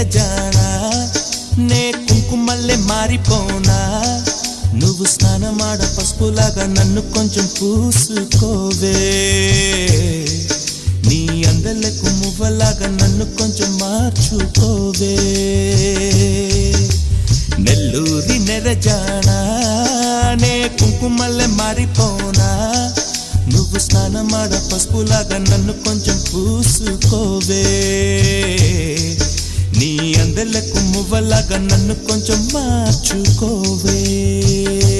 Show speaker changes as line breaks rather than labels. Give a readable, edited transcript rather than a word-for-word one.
నెరజానా నే కుంకుమల్లే మారిపోనా నువ్వు స్నానమాడ పసుపులాగా నన్ను కొంచెం పూసుకోవే నీ అందలకు మువ్వలాగా నన్ను కొంచెం మార్చుకోవే నెల్లూరి నెరజానా నే కుంకుమల్లే మారిపోనా నువ్వు స్నానమాడ పసుపులాగా నన్ను కొంచెం పూసుకోవే నీ అందలకు మువ్వలాగా నన్ను కొంచెం మార్చుకోవే